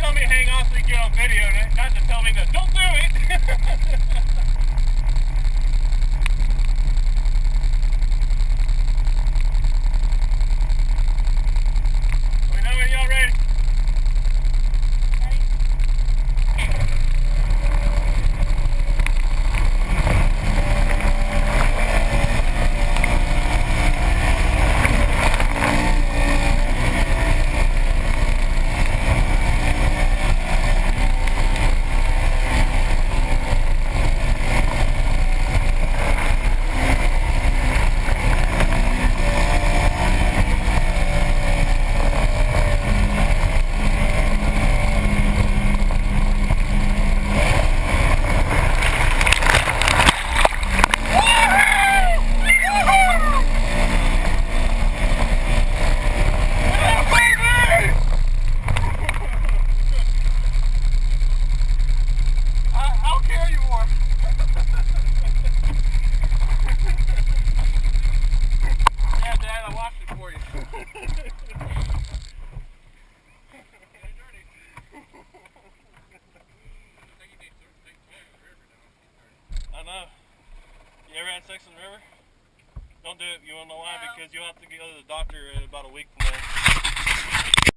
tell me hang on so you get on video, not to tell me that don't do it. We know when y'all ready. I know. You ever had sex in the river? Don't do it. You wanna know why? Because you'll have to go to the doctor in about a week.